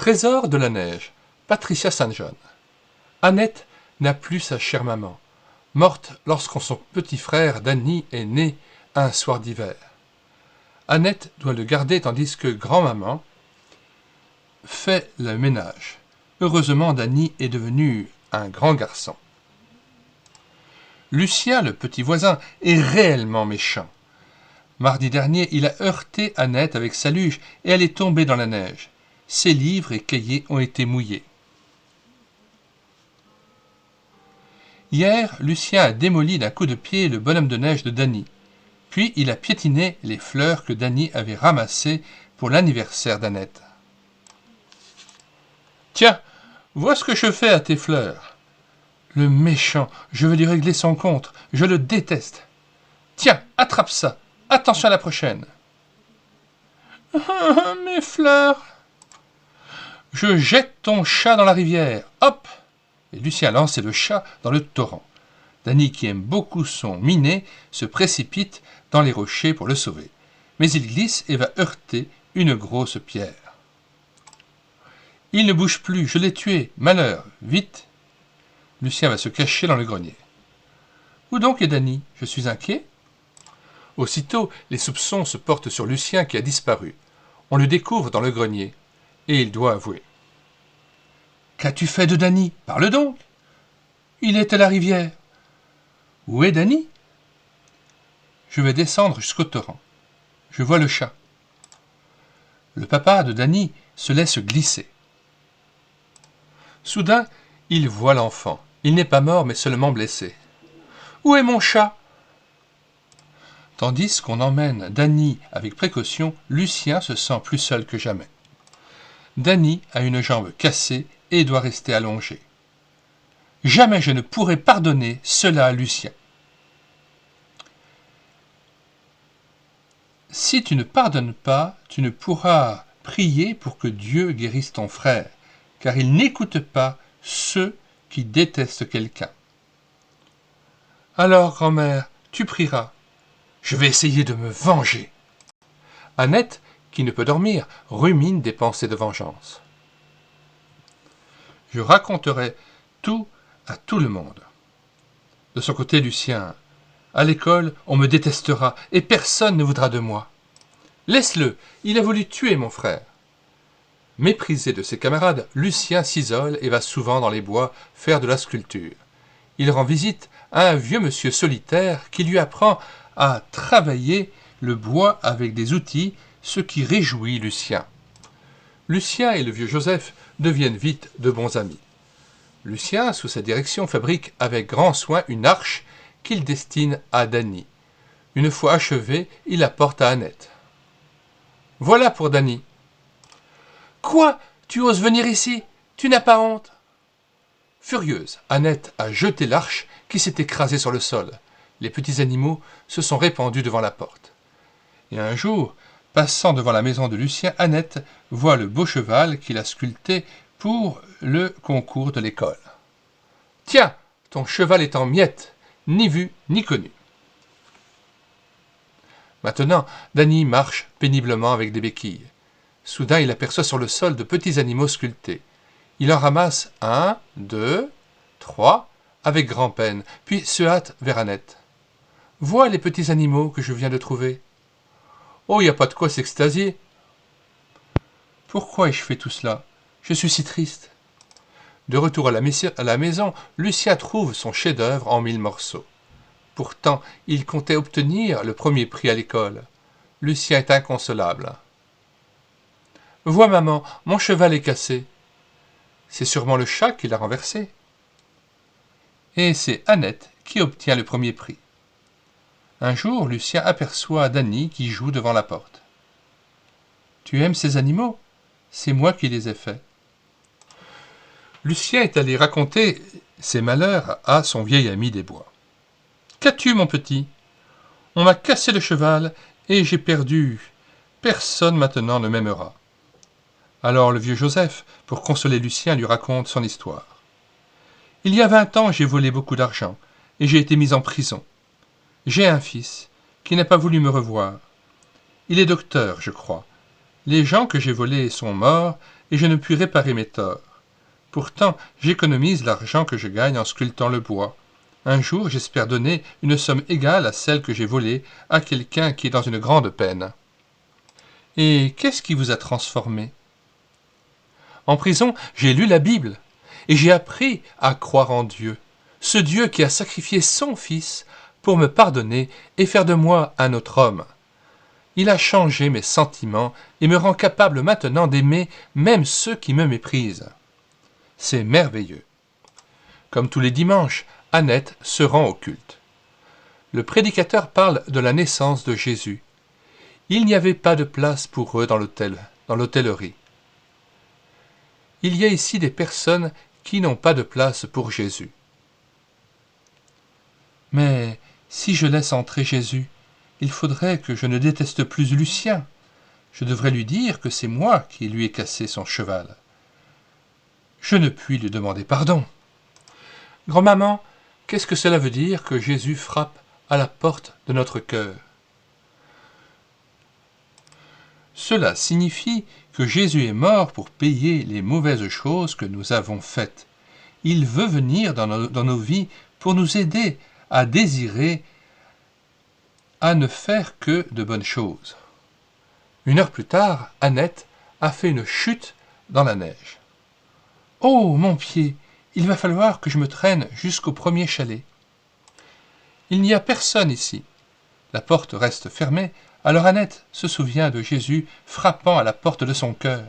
Trésor de la neige, Patricia St. John. Annette n'a plus sa chère maman, morte lorsque son petit frère Danny est né un soir d'hiver. Annette doit le garder tandis que grand-maman fait le ménage. Heureusement, Danny est devenu un grand garçon. Lucien, le petit voisin, est réellement méchant. Mardi dernier, il a heurté Annette avec sa luge et elle est tombée dans la neige. Ses livres et cahiers ont été mouillés. Hier, Lucien a démoli d'un coup de pied le bonhomme de neige de Danny. Puis il a piétiné les fleurs que Danny avait ramassées pour l'anniversaire d'Annette. « Tiens, vois ce que je fais à tes fleurs. » Le méchant, je veux lui régler son compte, je le déteste. « Tiens, attrape ça, attention à la prochaine. »« Mes fleurs !»« Je jette ton chat dans la rivière, hop !» Et Lucien a lancé le chat dans le torrent. Danny, qui aime beaucoup son minet, se précipite dans les rochers pour le sauver. Mais il glisse et va heurter une grosse pierre. « Il ne bouge plus, je l'ai tué, malheur, vite !» Lucien va se cacher dans le grenier. « Où donc est Danny ? Je suis inquiet. » Aussitôt, les soupçons se portent sur Lucien qui a disparu. On le découvre dans le grenier, et il doit avouer. « Qu'as-tu fait de Danny ? Parle donc !»« Il est à la rivière. »« Où est Danny ? » ?»« Je vais descendre jusqu'au torrent. Je vois le chat. » Le papa de Danny se laisse glisser. Soudain, il voit l'enfant. Il n'est pas mort, mais seulement blessé. « Où est mon chat ?» Tandis qu'on emmène Danny avec précaution, Lucien se sent plus seul que jamais. Danny a une jambe cassée et doit rester allongé. Jamais je ne pourrai pardonner cela à Lucien. Si tu ne pardonnes pas, tu ne pourras prier pour que Dieu guérisse ton frère, car il n'écoute pas ceux qui détestent quelqu'un. Alors, grand-mère, tu prieras. Je vais essayer de me venger. Annette, qui ne peut dormir, rumine des pensées de vengeance. Je raconterai tout à tout le monde. De son côté, Lucien, à l'école, on me détestera et personne ne voudra de moi. Laisse-le, il a voulu tuer mon frère. Méprisé de ses camarades, Lucien s'isole et va souvent dans les bois faire de la sculpture. Il rend visite à un vieux monsieur solitaire qui lui apprend à travailler le bois avec des outils, ce qui réjouit Lucien. Lucien et le vieux Joseph deviennent vite de bons amis. Lucien, sous sa direction, fabrique avec grand soin une arche qu'il destine à Danny. Une fois achevée, il la porte à Annette. « Voilà pour Danny. »« Quoi ? Tu oses venir ici ? Tu n'as pas honte ?» Furieuse, Annette a jeté l'arche qui s'est écrasée sur le sol. Les petits animaux se sont répandus devant la porte. Et un jour, passant devant la maison de Lucien, Annette voit le beau cheval qu'il a sculpté pour le concours de l'école. « Tiens, ton cheval est en miettes, ni vu ni connu. » Maintenant, Danny marche péniblement avec des béquilles. Soudain, il aperçoit sur le sol de petits animaux sculptés. Il en ramasse 1, 2, 3, avec grand-peine, puis se hâte vers Annette. « Vois les petits animaux que je viens de trouver. »« Oh, il n'y a pas de quoi s'extasier. »« Pourquoi ai-je fait tout cela ? Je suis si triste. » De retour à la maison, Lucien trouve son chef-d'œuvre en 1000 morceaux. Pourtant, il comptait obtenir le premier prix à l'école. Lucien est inconsolable. « Vois, maman, mon cheval est cassé. » C'est sûrement le chat qui l'a renversé. Et c'est Annette qui obtient le premier prix. Un jour, Lucien aperçoit Danny qui joue devant la porte. « Tu aimes ces animaux ? C'est moi qui les ai faits. » Lucien est allé raconter ses malheurs à son vieil ami des bois. « Qu'as-tu, mon petit ? On m'a cassé le cheval et j'ai perdu. Personne maintenant ne m'aimera. » Alors le vieux Joseph, pour consoler Lucien, lui raconte son histoire. « Il y a 20 ans, j'ai volé beaucoup d'argent et j'ai été mis en prison. J'ai un fils qui n'a pas voulu me revoir. Il est docteur, je crois, Les gens que j'ai volés sont morts, et je ne puis réparer mes torts. Pourtant, j'économise l'argent que je gagne en sculptant le bois. Un jour, j'espère donner une somme égale à celle que j'ai volée à quelqu'un qui est dans une grande peine. Et qu'est-ce qui vous a transformé? En prison, j'ai lu la Bible, et j'ai appris à croire en Dieu, ce Dieu qui a sacrifié son Fils pour me pardonner et faire de moi un autre homme. Il a changé mes sentiments et me rend capable maintenant d'aimer même ceux qui me méprisent. C'est merveilleux. Comme tous les dimanches, Annette se rend au culte. Le prédicateur parle de la naissance de Jésus. Il n'y avait pas de place pour eux dans l'hôtellerie. Il y a ici des personnes qui n'ont pas de place pour Jésus. Mais si je laisse entrer Jésus, il faudrait que je ne déteste plus Lucien. Je devrais lui dire que c'est moi qui lui ai cassé son cheval. Je ne puis lui demander pardon. Grand-maman, qu'est-ce que cela veut dire que Jésus frappe à la porte de notre cœur? Cela signifie que Jésus est mort pour payer les mauvaises choses que nous avons faites. Il veut venir dans nos vies pour nous aider à désirer, à ne faire que de bonnes choses. 1 heure plus tard, Annette a fait une chute dans la neige. « Oh, mon pied! Il va falloir que je me traîne jusqu'au premier chalet. » Il n'y a personne ici. La porte reste fermée, alors Annette se souvient de Jésus frappant à la porte de son cœur.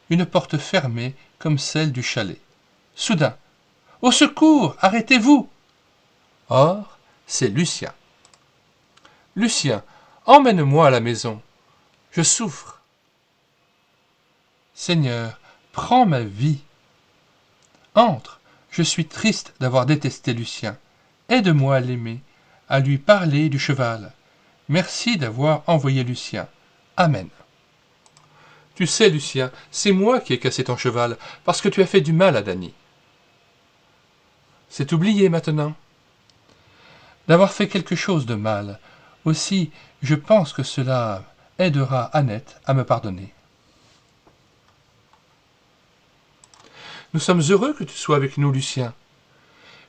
Une porte fermée comme celle du chalet. Soudain, « Au secours! Arrêtez-vous » Or, c'est Lucien. « Lucien, emmène-moi à la maison. Je souffre. »« Seigneur, prends ma vie. »« Entre, je suis triste d'avoir détesté Lucien. Aide-moi à l'aimer, à lui parler du cheval. Merci d'avoir envoyé Lucien. Amen. » Tu sais, Lucien, c'est moi qui ai cassé ton cheval, parce que tu as fait du mal à Dany. C'est oublié maintenant. D'avoir fait quelque chose de mal. Aussi, je pense que cela aidera Annette à me pardonner. Nous sommes heureux que tu sois avec nous, Lucien.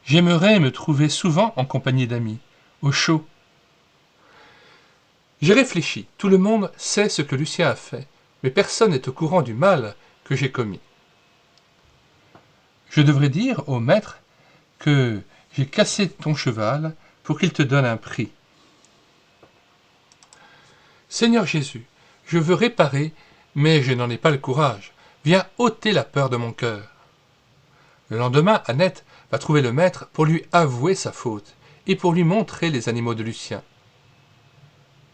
J'aimerais me trouver souvent en compagnie d'amis, au chaud. J'ai réfléchi. Tout le monde sait ce que Lucien a fait, mais personne n'est au courant du mal que j'ai commis. Je devrais dire au maître que j'ai cassé ton cheval pour qu'il te donne un prix. Seigneur Jésus, je veux réparer, mais je n'en ai pas le courage. Viens ôter la peur de mon cœur. Le lendemain, Annette va trouver le maître pour lui avouer sa faute et pour lui montrer les animaux de Lucien.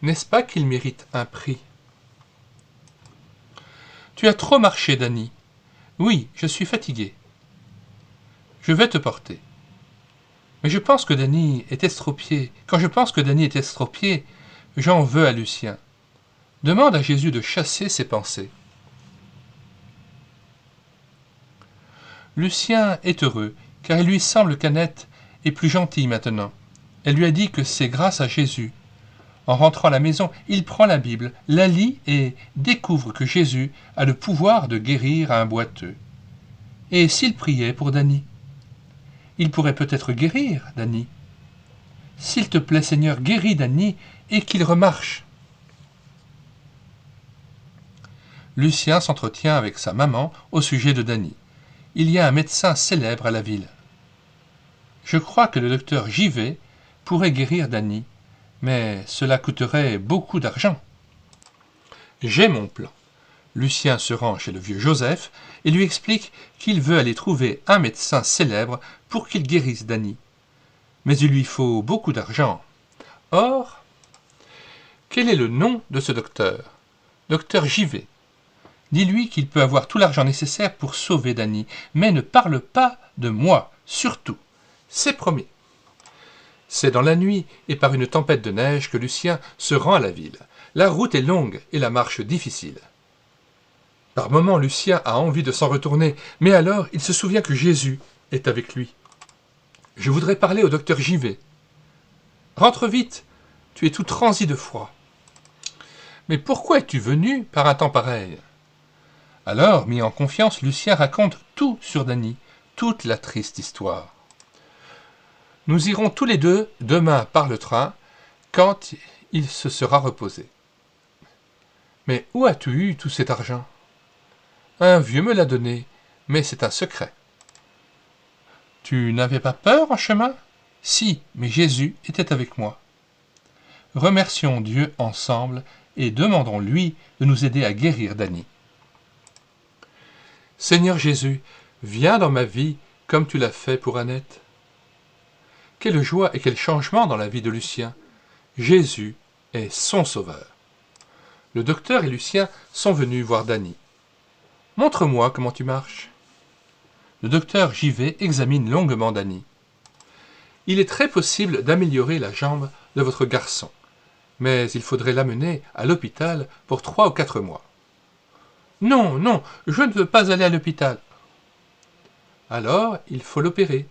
N'est-ce pas qu'il mérite un prix? Tu as trop marché, Dany. Oui, je suis fatigué. Je vais te porter. Mais je pense que Dany est estropié. Quand je pense que Dany est estropié, j'en veux à Lucien. Demande à Jésus de chasser ses pensées. Lucien est heureux, car il lui semble qu'Annette est plus gentille maintenant. Elle lui a dit que c'est grâce à Jésus. En rentrant à la maison, il prend la Bible, la lit et découvre que Jésus a le pouvoir de guérir un boiteux. Et s'il priait pour Dany? Il pourrait peut-être guérir Dany. S'il te plaît, Seigneur, guéris Dany et qu'il remarche. Lucien s'entretient avec sa maman au sujet de Dany. Il y a un médecin célèbre à la ville. Je crois que le docteur Givet pourrait guérir Dany, mais cela coûterait beaucoup d'argent. J'ai mon plan. Lucien se rend chez le vieux Joseph et lui explique qu'il veut aller trouver un médecin célèbre pour qu'il guérisse Dany. Mais il lui faut beaucoup d'argent. Or, quel est le nom de ce docteur? Docteur Givet. Dis-lui qu'il peut avoir tout l'argent nécessaire pour sauver Dany, mais ne parle pas de moi, surtout. C'est promis. C'est dans la nuit et par une tempête de neige que Lucien se rend à la ville. La route est longue et la marche difficile. Par moments, Lucien a envie de s'en retourner, mais alors il se souvient que Jésus est avec lui. Je voudrais parler au docteur Givet. Rentre vite, tu es tout transi de froid. Mais pourquoi es-tu venu par un temps pareil ?» Alors, mis en confiance, Lucien raconte tout sur Dany, toute la triste histoire. « Nous irons tous les deux demain par le train, quand il se sera reposé. »« Mais où as-tu eu tout cet argent ?»« Un vieux me l'a donné, mais c'est un secret. »« Tu n'avais pas peur en chemin ?»« Si, mais Jésus était avec moi. » Remercions Dieu ensemble et demandons-lui de nous aider à guérir Dany. Seigneur Jésus, viens dans ma vie comme tu l'as fait pour Annette. Quelle joie et quel changement dans la vie de Lucien. Jésus est son sauveur. Le docteur et Lucien sont venus voir Dany. « Montre-moi comment tu marches. » Le docteur JV examine longuement Dany. « Il est très possible d'améliorer la jambe de votre garçon, mais il faudrait l'amener à l'hôpital pour 3 ou 4 mois. »« Non, non, je ne veux pas aller à l'hôpital. »« Alors, il faut l'opérer. »«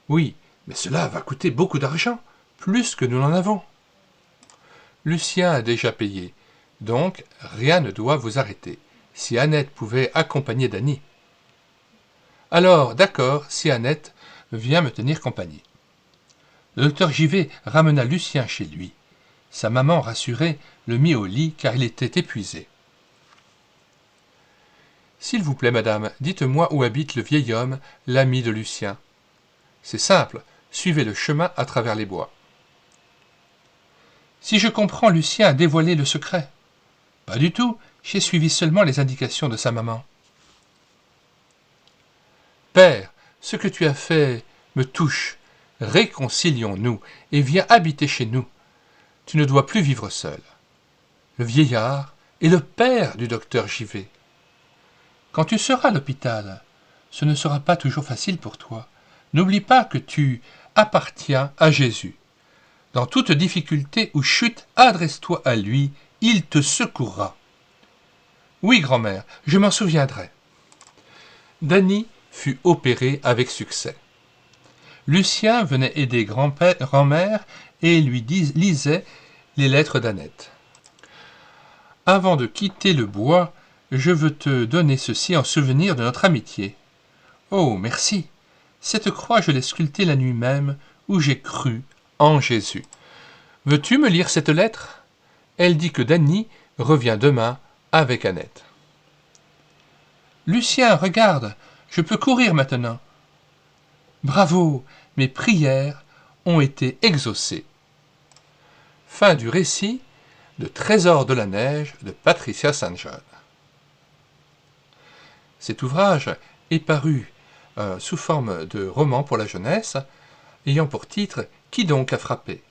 Oui, mais cela va coûter beaucoup d'argent, plus que nous n'en avons. » Lucien a déjà payé, donc rien ne doit vous arrêter. Si Annette pouvait accompagner Dany. Alors, d'accord, si Annette vient me tenir compagnie. Le docteur JV ramena Lucien chez lui. Sa maman, rassurée, le mit au lit car il était épuisé. « S'il vous plaît, madame, dites-moi où habite le vieil homme, l'ami de Lucien. »« C'est simple, suivez le chemin à travers les bois. »« Si je comprends, Lucien a dévoilé le secret. »« Pas du tout, j'ai suivi seulement les indications de sa maman. »« Père, ce que tu as fait me touche. Réconcilions-nous et viens habiter chez nous. Tu ne dois plus vivre seul. » Le vieillard est le père du docteur JV. « Quand tu seras à l'hôpital, ce ne sera pas toujours facile pour toi. N'oublie pas que tu appartiens à Jésus. Dans toute difficulté ou chute, adresse-toi à lui, il te secourra. »« Oui, grand-mère, je m'en souviendrai. » Dany fut opéré avec succès. Lucien venait aider grand-mère et lui lisait les lettres d'Annette. « Avant de quitter le bois, je veux te donner ceci en souvenir de notre amitié. »« Oh, merci. Cette croix, je l'ai sculptée la nuit même où j'ai cru en Jésus. Veux-tu me lire cette lettre ? Elle dit que Dany revient demain avec Annette. »« Lucien, regarde, je peux courir maintenant. »« Bravo, mes prières ont été exaucées. » Fin du récit de Trésor de la neige de Patricia St. John. Cet ouvrage est paru sous forme de roman pour la jeunesse, ayant pour titre « Qui donc a frappé ?»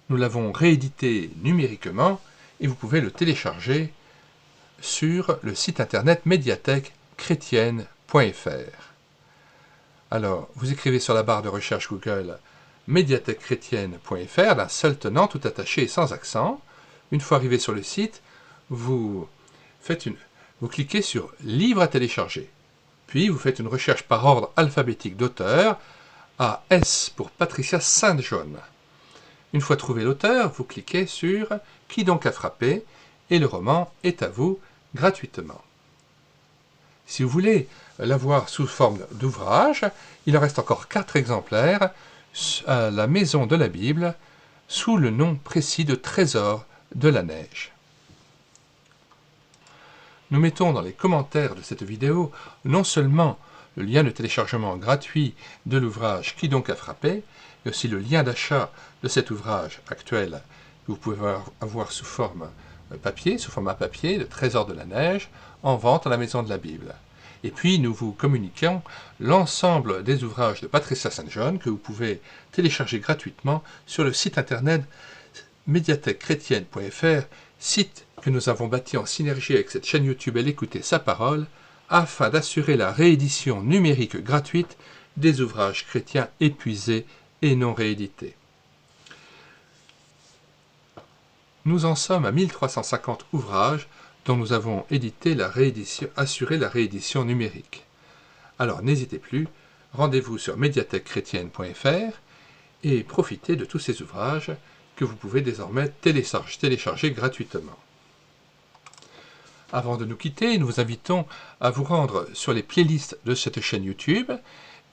Nous l'avons réédité numériquement et vous pouvez le télécharger sur le site internet médiathèquechrétienne.fr. Alors, vous écrivez sur la barre de recherche Google médiathèquechrétienne.fr, d'un seul tenant, tout attaché et sans accent. Une fois arrivé sur le site, vous cliquez sur « Livre à télécharger ». Puis, vous faites une recherche par ordre alphabétique d'auteur, à S pour Patricia St. John. Une fois trouvé l'auteur, vous cliquez sur « Qui donc a frappé ?» et le roman est à vous gratuitement. Si vous voulez l'avoir sous forme d'ouvrage, il en reste encore 4 exemplaires à la Maison de la Bible sous le nom précis de Trésor de la neige. Nous mettons dans les commentaires de cette vidéo non seulement le lien de téléchargement gratuit de l'ouvrage Qui donc a frappé, mais aussi le lien d'achat de cet ouvrage actuel que vous pouvez avoir sous forme papier, sous format papier, de Trésor de la neige, en vente à la Maison de la Bible. Et puis nous vous communiquons l'ensemble des ouvrages de Patricia St. John que vous pouvez télécharger gratuitement sur le site internet médiathèquechrétienne.fr, site que nous avons bâti en synergie avec cette chaîne YouTube Elle écouter sa parole, afin d'assurer la réédition numérique gratuite des ouvrages chrétiens épuisés et non réédités. Nous en sommes à 1350 ouvrages dont nous avons assuré la réédition numérique. Alors n'hésitez plus, rendez-vous sur médiathèquechrétienne.fr et profitez de tous ces ouvrages que vous pouvez désormais télécharger gratuitement. Avant de nous quitter, nous vous invitons à vous rendre sur les playlists de cette chaîne YouTube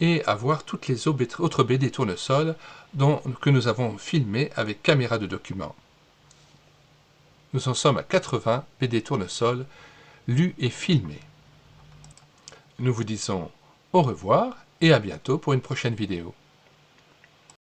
et à voir toutes les autres BD tournesol que nous avons filmées avec caméra de document. Nous en sommes à 80 BD tournesol lus et filmés. Nous vous disons au revoir et à bientôt pour une prochaine vidéo.